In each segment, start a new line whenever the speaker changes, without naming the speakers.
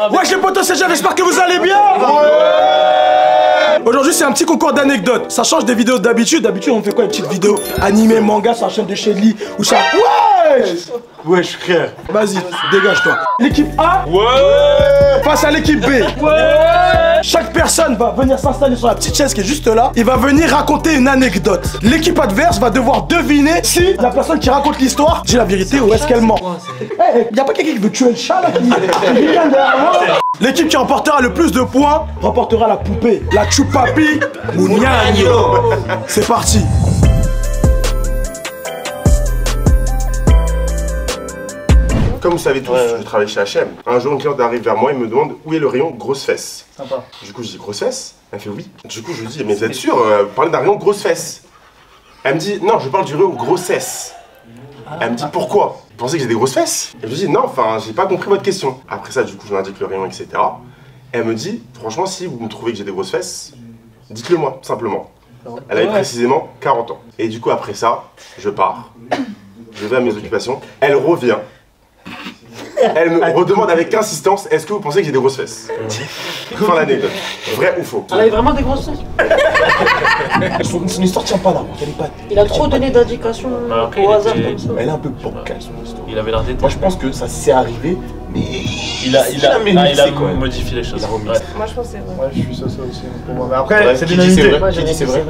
Wesh les potos, c'est Jeff, j'espère que vous allez bien. Aujourd'hui c'est un petit concours d'anecdotes. Ça change des vidéos d'habitude. D'habitude on fait quoi? Une petite vidéo animée, manga sur la chaîne de Shelly ou ça. Wesh frère. Vas-y, dégage-toi. L'équipe A face à l'équipe B. Chaque personne va venir s'installer sur la petite chaise qui est juste là. Il va venir raconter une anecdote. L'équipe adverse va devoir deviner si la personne qui raconte l'histoire dit la vérité ou est-ce qu'elle ment. Y'a pas quelqu'un qui veut tuer le chat là? L'équipe qui remportera le plus de points remportera la poupée, la Chupapi Muñaño. C'est parti.
Comme vous savez tous, je travaille chez H&M. Un jour, une cliente arrive vers moi et me demande où est le rayon grosse fesse.
Sympa.
Du coup, je dis grosse fesse. Elle fait oui. Du coup, je lui dis mais vous êtes sûr, vous parlez d'un rayon grosse fesse? Elle me dit non, je parle du rayon grossesse. Elle me dit pourquoi? Vous pensez que j'ai des grosses fesses? Et je lui dis non, enfin, j'ai pas compris votre question. Après ça, du coup, je lui indique le rayon, etc. Elle me dit franchement, si vous me trouvez que j'ai des grosses fesses, dites-le moi, simplement. Elle avait précisément 40 ans. Et du coup, après ça, je pars. Je vais à mes occupations. Elle revient. Elle me redemande avec insistance, est-ce que vous pensez que j'ai des grosses fesses? Fin l'anecdote. Vrai ou faux?
Elle avait vraiment des grosses fesses.
Son histoire tient pas là, elle est pas.
Il a trop donné d'indications au hasard comme ça.
Elle est un peu bancale son histoire.
Il avait l'air d'éteindre.
Moi je pense que ça s'est arrivé, mais
Il a modifié les choses.
Moi je pense que c'est vrai.
Ouais, je suis ça aussi pour moi. Mais après, c'est l'unanimité.
Qui dit c'est vrai?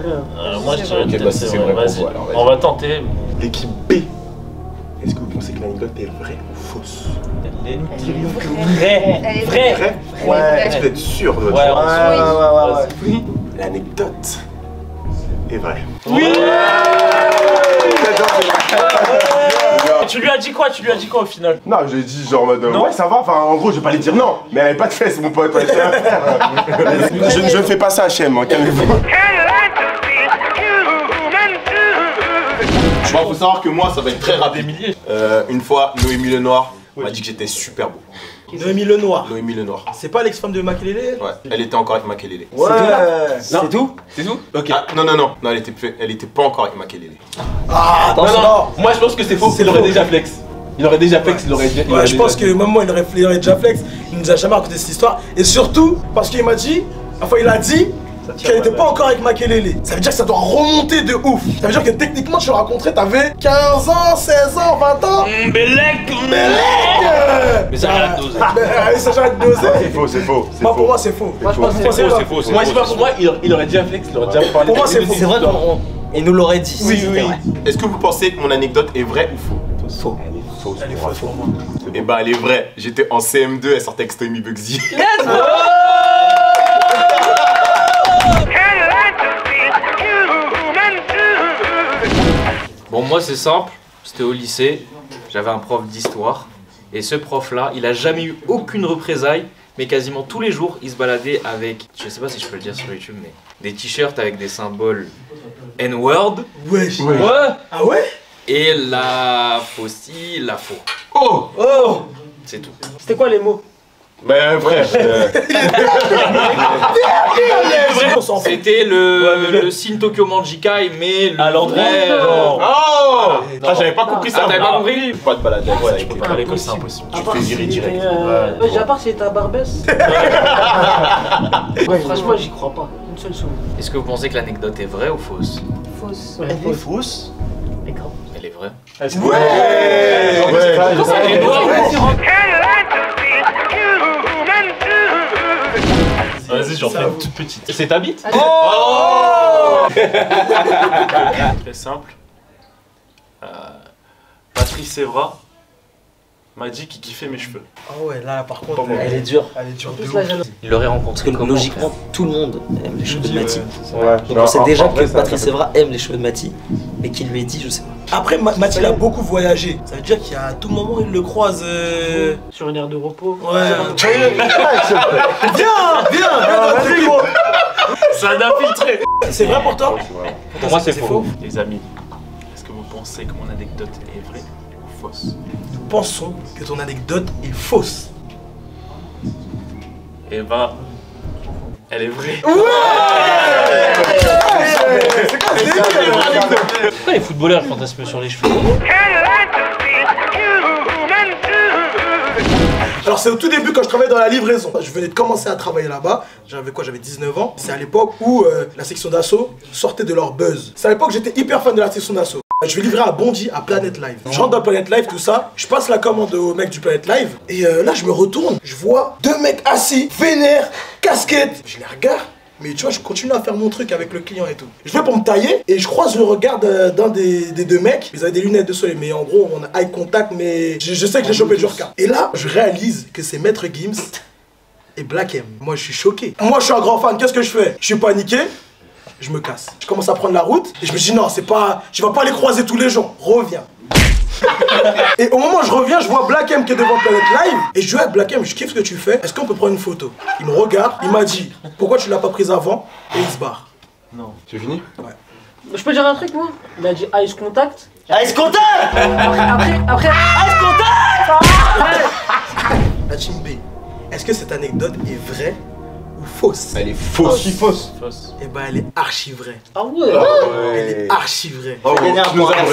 Moi je dirais
Ok,
peut-être
bah si c'est vrai pour vous alors.
On va tenter.
L'équipe B. Est-ce que vous pensez que l'anecdote est vraie ou fausse?
Vrai.
Vrai?
Ouais.
Est-ce que vous êtes sûr de votre
Ouais,
choix?
Ouais.
L'anecdote est vraie.
Oui. Tu lui as dit quoi? Tu lui as dit quoi au final?
Non, j'ai dit genre en mode ouais ça va, enfin en gros je vais pas lui dire non, mais elle avait pas de fesses mon pote, je ne fais pas ça H&M, hein, calmez-vous.
Bon, faut savoir que moi ça va être très rapide.
Milliers.
Une fois, Noémie Lenoir m'a dit que j'étais super beau.
Noémie Lenoir.
Noémie Lenoir.
C'est pas l'ex-femme de Makelele?
Ouais, elle était encore avec Makelele.
Ouais.
C'est tout?
C'est tout?
Ok.
Ah, non, elle était pas encore avec Makelele.
Ah,
Non, moi je pense que c'est faux. Il aurait déjà flex. Il aurait déjà flex, il aurait déjà.
Ouais, je pense que même moi il aurait déjà flex, il nous a jamais raconté cette histoire. Et surtout, parce qu'il m'a dit, enfin il a dit qu'elle était pas encore avec Makelele. Ça veut dire que ça doit remonter de ouf. Ça veut dire que techniquement tu l'as rencontré, t'avais 15 ans, 16 ans, 20 ans.
Bellec. Mais ça arrête de doser.
Ça j'arrête de doser.
C'est faux.
Moi pour moi c'est faux.
Moi je pense que c'est vrai.
Moi je sais pas, pour moi il aurait déjà flex, il aurait déjà parlé.
Pour moi c'est faux.
C'est vrai qu'il nous l'aurait dit.
Oui,
c'était
oui.
vrai.
Est-ce que vous pensez que mon anecdote est vraie ou faux?
Faux.
Elle est fausse pour moi.
Eh bah elle est vraie. J'étais en CM2, elle sortait avec Stomy Bugsy.
Bon, moi c'est simple, c'était au lycée, j'avais un prof d'histoire, et ce prof-là, il a jamais eu aucune représaille, mais quasiment tous les jours, il se baladait avec, je sais pas si je peux le dire sur YouTube, mais des t-shirts avec des symboles N-word.
Wesh.
Ouais.
Ah ouais?
Et la faucille, la faux.
Oh.
C'est tout.
C'était quoi les mots?
Mais frère,
C'était le signe Tokyo Manjikai, mais le
À l'endroit.
Oh! Ah, j'avais pas compris ça.
Ah, t'avais pas compris?
Pas de balade avec ça.
Tu peux pas à l'école, c'est impossible.
À
te
part
fais
si
virer
t'étais,
direct.
ouais, à part si t'étais à Barbès. Ouais, franchement, j'y crois pas. Une seule seconde.
Est-ce que vous pensez que l'anecdote est vraie ou fausse?
Fausse.
Elle est fausse.
Mais grave.
Elle est vraie.
Vas-y, j'en fais une toute petite. C'est ta bite? Très simple. Patrice Evra m'a dit qu'il kiffait mes cheveux.
Ah ouais, là par contre,
Elle est dure.
elle est dure de
Plus
ouf.
la jeune.
Il l'aurait rencontré
Parce que
comment,
logiquement, tout le monde aime les cheveux de Mati.
ouais.
Donc on sait déjà que Patrice Evra aime les cheveux de Mati, mais qu'il lui ait dit, je sais pas.
Après, Mathilde a beaucoup voyagé. Ça veut dire qu'à tout moment, il le croise.
Sur une aire de repos.
Ouais. Viens,
C'est un infiltré.
C'est vrai pour toi?
Pour moi, c'est faux. Les amis, est-ce que vous pensez que mon anecdote est vraie ou fausse?
Nous pensons que ton anecdote est fausse.
Eh ben, elle est vraie.
Pourquoi les footballeurs fantasment sur les cheveux?
Alors c'est au tout début quand je travaillais dans la livraison. Je venais de commencer à travailler là-bas. J'avais quoi? J'avais 19 ans. C'est à l'époque où la section d'assaut sortait de leur buzz. C'est à l'époque j'étais hyper fan de la section d'assaut. Je vais livrer à Bondy à Planet Live. Je rentre dans Planet Live, tout ça. Je passe la commande au mec du Planet Live. Et là, je me retourne. Je vois deux mecs assis, vénères, casquette. Je les regarde. Mais tu vois, je continue à faire mon truc avec le client et tout. Je vais pour me tailler et je croise le regard d'un des deux mecs. Ils avaient des lunettes de soleil, mais en gros, on a eye contact, mais je sais que j'ai chopé du regard. Et là, je réalise que c'est Maître Gims et Black M. Moi, je suis choqué. Moi, je suis un grand fan. Qu'est-ce que je fais? Je suis paniqué. Je me casse. Je commence à prendre la route et je me dis non, c'est pas. Tu vas pas les croiser tous les jours. Reviens. Et au moment où je reviens, je vois Black M qui est devant Planet Live. Et je dis, ouais, Black M, je kiffe ce que tu fais. Est-ce qu'on peut prendre une photo? Il me regarde, il m'a dit, pourquoi tu l'as pas prise avant? Et il se barre.
Non.
C'est fini?
Ouais.
Je peux dire un truc, moi? Il a dit Ice Contact.
Ice Contact.
Après.
Ice Contact.
La team B, est-ce que cette anecdote est vraie ou fausse?
Elle est fausse.
Fausse.
Fausse.
Eh ben, elle est archi vraie.
Ah ouais.
Elle est archi vraie.
Oh,
gagné un
nous
point.
avons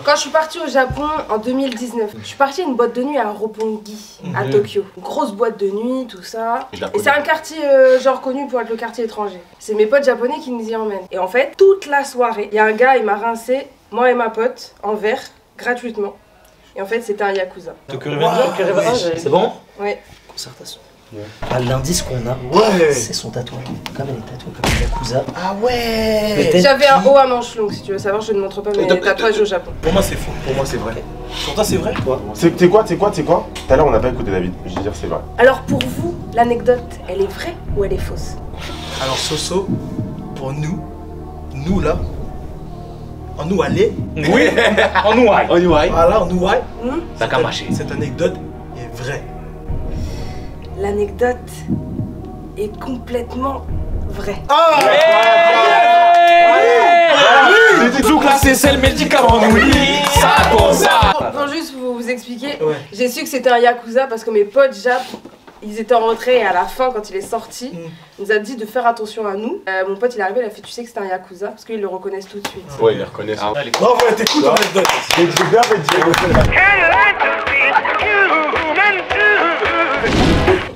Quand je suis partie au Japon en 2019, je suis partie à une boîte de nuit à Roppongi, à Tokyo. Une grosse boîte de nuit, tout ça.
Je la
Et
connais.
c'est un quartier genre connu pour être le quartier étranger. C'est mes potes japonais qui nous y emmènent. Et en fait, toute la soirée, il y a un gars, il m'a rincé, moi et ma pote, en verre, gratuitement. Et en fait, c'était un yakuza.
C'est bon?
Ouais.
Concertation. Ah, l'indice qu'on a, c'est son tatouage. Comme elle est tatouée comme un Yakuza.
Ah ouais.
Peut-être
J'avais un
qu'il-
haut à manches longues, si tu veux savoir, je ne montre pas mes tatouages au Japon.
Pour moi, c'est faux.
Pour moi, c'est vrai.
Pour toi, c'est vrai?
C'est quoi? Tout à l'heure, on n'a pas écouté David. Je vais dire c'est vrai.
Alors pour vous, l'anecdote, elle est vraie ou elle est fausse?
Alors, Soso, pour nous là, en nous aller,
Oui, en ouaille.
voilà, en nous
Ça a marché.
cette anecdote est vraie.
L'anecdote est complètement vraie.
Ah
Donc là, c'est le médicament, oui. Ça, pour ça.
Pour juste vous expliquer,
Ouais.
j'ai su que c'était un yakuza parce que mes potes Jap, ils étaient rentrés et à la fin quand il est sorti, il nous a dit de faire attention à nous. Mon pote il est arrivé, il a fait tu sais que c'était un yakuza parce qu'ils le reconnaissent tout de suite.
Ouais, ils les reconnaissent.
Bravo, elle était cool ton anecdote.
J'ai bien fait dire.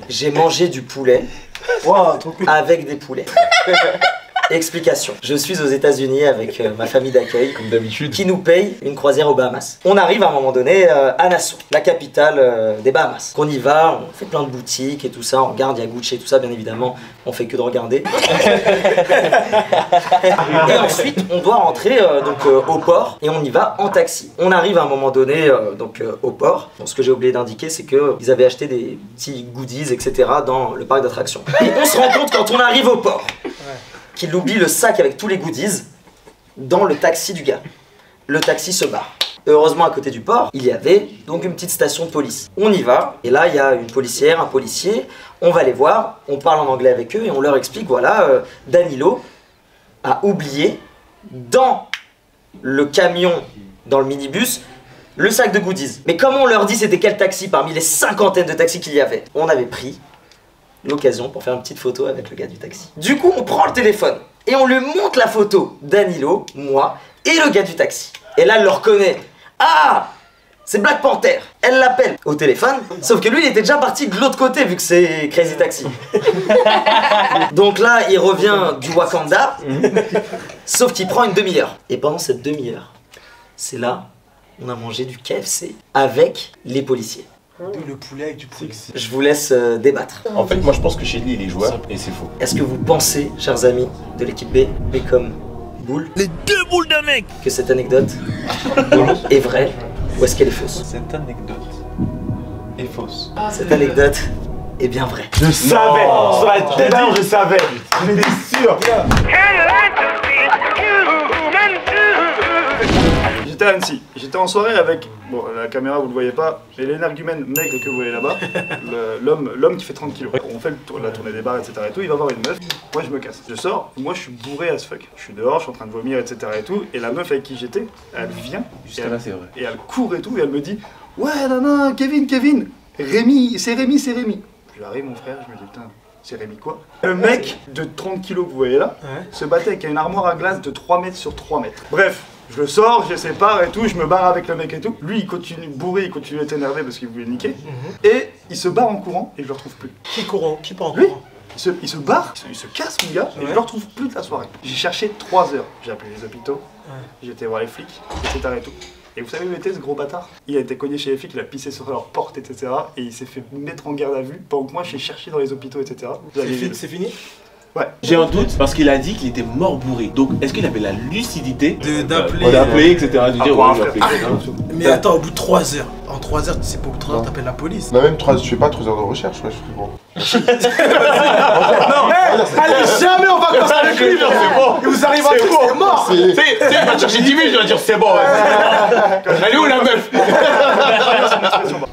J'ai mangé du poulet
Wow, trop cool.
avec des poulets. Explication. Je suis aux États-Unis avec ma famille d'accueil,
Comme d'habitude.
qui nous paye une croisière aux Bahamas. On arrive à un moment donné à Nassau, la capitale des Bahamas. On y va, on fait plein de boutiques et tout ça, on regarde, il y a Gucci et tout ça, bien évidemment, on fait que de regarder. Et ensuite, on doit rentrer au port et on y va en taxi. On arrive à un moment donné au port. Bon, ce que j'ai oublié d'indiquer, c'est qu'ils avaient acheté des petits goodies, etc. dans le parc d'attractions. Et on se rend compte quand on arrive au port qu'il oublie le sac avec tous les goodies dans le taxi du gars. Le taxi se barre. Heureusement, à côté du port, il y avait donc une petite station de police. On y va, et là, il y a une policière, un policier. On va les voir, on parle en anglais avec eux, et on leur explique, voilà, Danilo a oublié dans le camion, dans le minibus, le sac de goodies. Mais comme on leur dit c'était quel taxi parmi les cinquantaines de taxis qu'il y avait, on avait pris l'occasion pour faire une petite photo avec le gars du taxi. Du coup, on prend le téléphone et on lui montre la photo Danilo, moi et le gars du taxi. Et là, elle le reconnaît. Ah, c'est Black Panther. Elle l'appelle au téléphone, sauf que lui, il était déjà parti de l'autre côté vu que c'est Crazy Taxi. Donc là, il revient du Wakanda, sauf qu'il prend une demi-heure. Et pendant cette demi-heure, c'est là, on a mangé du KFC avec les policiers.
D'où le poulet avec du poulet.
Je vous laisse débattre.
En fait, moi je pense que Shelly il est joueur et c'est faux.
Est-ce que vous pensez, chers amis de l'équipe B, comme Boule, les deux boules d'un mec, que cette anecdote est vraie ou est-ce qu'elle est fausse?
Cette anecdote est fausse.
Cette anecdote est bien vraie.
Je savais. Sur la tête, je savais. J'étais sûr.
J'étais à Annecy. J'étais en soirée avec, bon, la caméra vous le voyez pas, mais l'énergumène maigre que vous voyez là-bas, l'homme qui fait 30 kilos. On fait la tournée des bars, etc. et tout, il va voir une meuf, moi je me casse. Je sors, moi je suis bourré as fuck. Je suis dehors, je suis en train de vomir, etc. et tout, et la meuf avec qui j'étais, elle vient,
Jusqu'à là, c'est vrai.
et elle court et tout, et elle me dit, ouais, non, Kevin, Rémi, c'est Rémi. Je lui arrive, mon frère, je me dis, putain. C'est Rémi quoi? Le mec de 30 kilos que vous voyez là se battait avec une armoire à glace de 3 mètres sur 3 mètres. Bref, Je le sors, je sépare et tout, je me barre avec le mec et tout. Lui il continue bourré, il continue à être énervé parce qu'il voulait niquer. Et il se barre en courant et je le retrouve plus.
Qui courant? Qui part en
Lui
courant?
il se barre, il se casse mon gars, et je le retrouve plus de la soirée. J'ai cherché 3 heures, j'ai appelé les hôpitaux, j'ai été voir les flics, etc. et tout. Et vous savez où était ce gros bâtard? Il a été cogné chez les flics, il a pissé sur leur porte, etc. Et il s'est fait mettre en garde à vue, pendant que moi j'ai cherché dans les hôpitaux, etc.
C'est fini?
Ouais.
J'ai un doute parce qu'il a dit qu'il était mort bourré. Donc est-ce qu'il avait la lucidité
d'appeler,
d'appeler, etc. De dire ouais, je vais appeler.
Mais attends, au bout de 3 heures. En 3 heures, c'est pas au bout de 3 heures, t'appelles la police.
Non, même 3, je fais pas 3 heures de recherche, ouais, je suis bon.
Non, allez jamais en vacances avec lui, c'est bon. Il vous arrive un truc, c'est mort.
Tu sais, il va chercher 10 000, je vais dire c'est bon. Elle est où la meuf?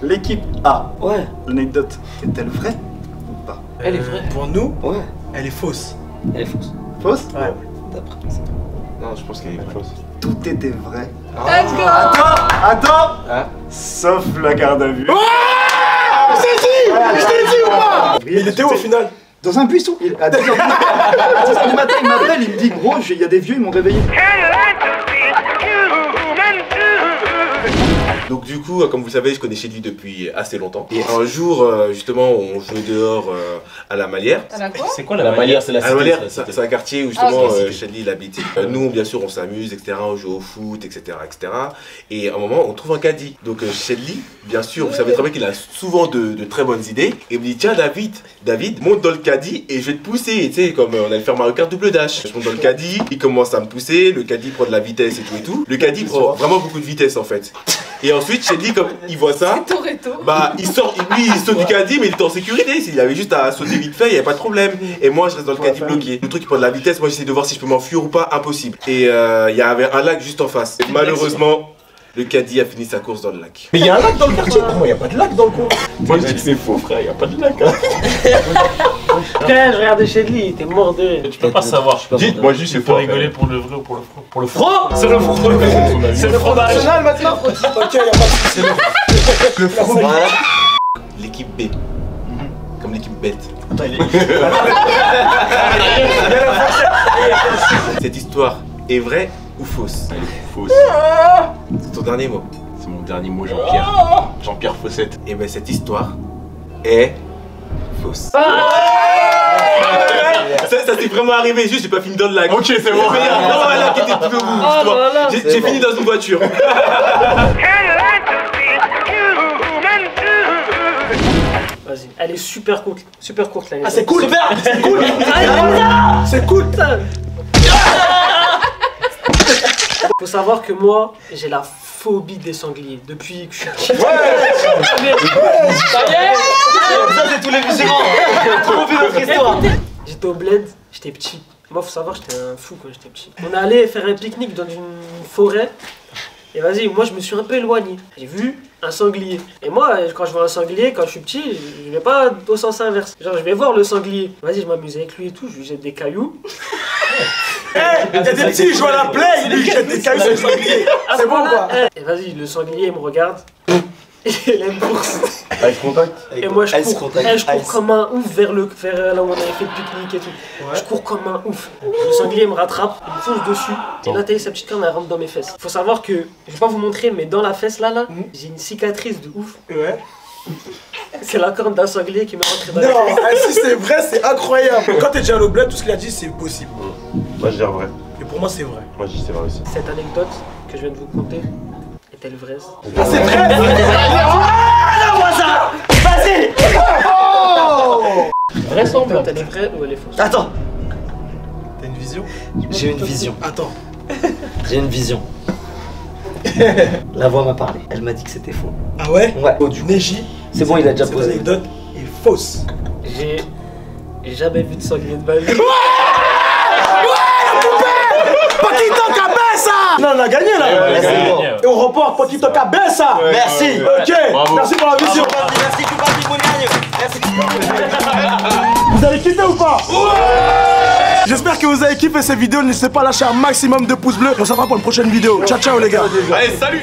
L'équipe A.
Ouais.
L'anecdote est-elle vraie ou pas?
Elle est vraie.
Pour nous,
Ouais.
elle est fausse.
Elle est fausse.
Fausse?
Ouais.
D'après.
Non, je pense qu'elle est fausse.
Tout était vrai.
Let's go!
Attends! Sauf la garde à vue.
Je t'ai dit ou pas? Mais il était où au final?
Dans un buisson. À 10h du matin, il m'appelle, il me dit gros, il y a des vieux, ils m'ont réveillé.
Donc du coup, comme vous le savez, je connais Shelly depuis assez longtemps. Et un jour, justement, on jouait dehors à la Malière.
À la quoi?
C'est quoi la Malière? C'est la
À la Malière, c'est un quartier où justement Shelly l'habite. Nous, bien sûr, on s'amuse, etc. On joue au foot, etc., etc. Et à un moment, on trouve un caddie. Donc Shelly, bien sûr, vous savez très bien qu'il a souvent de très bonnes idées. Et il me dit tiens David, monte dans le caddie et je vais te pousser. Tu sais, comme on allait faire Mario Kart double dash. Je monte dans le caddie, il commence à me pousser. Le caddie prend de la vitesse et tout et tout. Le caddie prend vraiment beaucoup de vitesse en fait. Et ensuite, Shelly, comme il voit ça, bah il sort du caddie, mais il était en sécurité. Il avait juste à sauter vite fait, il n'y avait pas de problème. Et moi, je reste dans le caddie bloqué. Le truc, il prend de la vitesse, moi j'essaie de voir si je peux m'enfuir ou pas, impossible. Et il y avait un lac juste en face. Et malheureusement, le caddie a fini sa course dans le lac.
Mais il y a un lac dans le quartier. Comment il n'y a pas de lac dans le coin?
Moi, je dis que c'est faux, frère, il n'y a pas de lac.
Frère, je regardais chez lui, il était mort de rire.
Tu peux pas savoir.
Moi, juste
Tu
c'est
peux
faux.
rigoler pour le vrai ou pour le faux. Pour le faux? C'est le faux. C'est le fromage.
National maintenant? Ok, il n'y a pas de soucis.
Le fromage. Voilà.
L'équipe B. Comme l'équipe bête. Cette histoire est vraie ou fausse?
Elle est fausse.
C'est ton dernier mot.
C'est mon dernier mot, Jean-Pierre. Jean-Pierre Fossette.
Et ben cette histoire est fausse. Ça s'est vraiment arrivé, juste j'ai pas fini dans le lac.
Ok, c'est bon.
Mais il y a vraiment un lac qui était tout au bout.
là.
J'ai fini dans une voiture.
Vas-y, elle est super courte là.
Ah, c'est cool! C'est cool! C'est cool!
Faut savoir que moi, j'ai la phobie des sangliers depuis que je suis petit.
Ça c'est tous les musulmans. Trop vu notre histoire.
J'étais au bled, j'étais petit. Moi, faut savoir, j'étais un fou quand j'étais petit. On est allé faire un pique-nique dans une forêt. Et vas-y, moi je me suis un peu éloigné. J'ai vu un sanglier. Et moi, quand je vois un sanglier, quand je suis petit, je vais pas au sens inverse. Genre, je vais voir le sanglier. Vas-y, je m'amuse avec lui et tout, je lui jette des cailloux.
Il y a des petits, ils jouent à la play, lui il jette des cailloux sur le sanglier. C'est bon ou pas?
Et vas-y, le sanglier il me regarde. Il a une bourse.
Avec contact.
Et moi je
Ice
cours,
contact.
je cours
Ice.
comme un ouf vers là où on avait fait le pique-nique et tout. Je cours comme un ouf. Le sanglier me rattrape, il me fonce dessus. Et là, t'as sa petite corne, elle rentre dans mes fesses. Faut savoir que, je vais pas vous montrer, mais dans la fesse là, j'ai une cicatrice de ouf.
Ouais.
C'est la corne d'un sanglier qui m'est rentrée dans la
Non,
fesse.
si c'est vrai, c'est incroyable. Quand t'es déjà allé au bled, tout ce qu'il a dit, c'est possible.
Moi, je dis vrai.
Et pour moi, c'est vrai.
Moi, je dis c'est vrai aussi.
Cette anecdote que je viens de vous conter est-elle vraie?
Ah, c'est vrai!
Vas-y.
Vraisemblable. Elle est vraie ou elle est fausse?
Attends.
T'as une vision?
J'ai une vision.
Attends.
J'ai une vision. La voix m'a parlé. Elle m'a dit que c'était faux.
Ah ouais?
Ouais.
Du Neji.
C'est bon, il a déjà
Cette
posé.
anecdote est fausse.
J'ai jamais vu de sanglier de ma vie.
Poquito Cabeza! Non, on a gagné là!
c'est bon.
Et on reporte Poquito Cabeza!
Merci.
Ok, merci pour la vision!
Merci Kubabi Mouniagne. Merci.
Vous avez kiffé ou pas? J'espère que vous avez kiffé cette vidéo. N'hésitez pas à lâcher un maximum de pouces bleus. On se revoit pour une prochaine vidéo. Ciao, ciao les gars!
Allez, salut.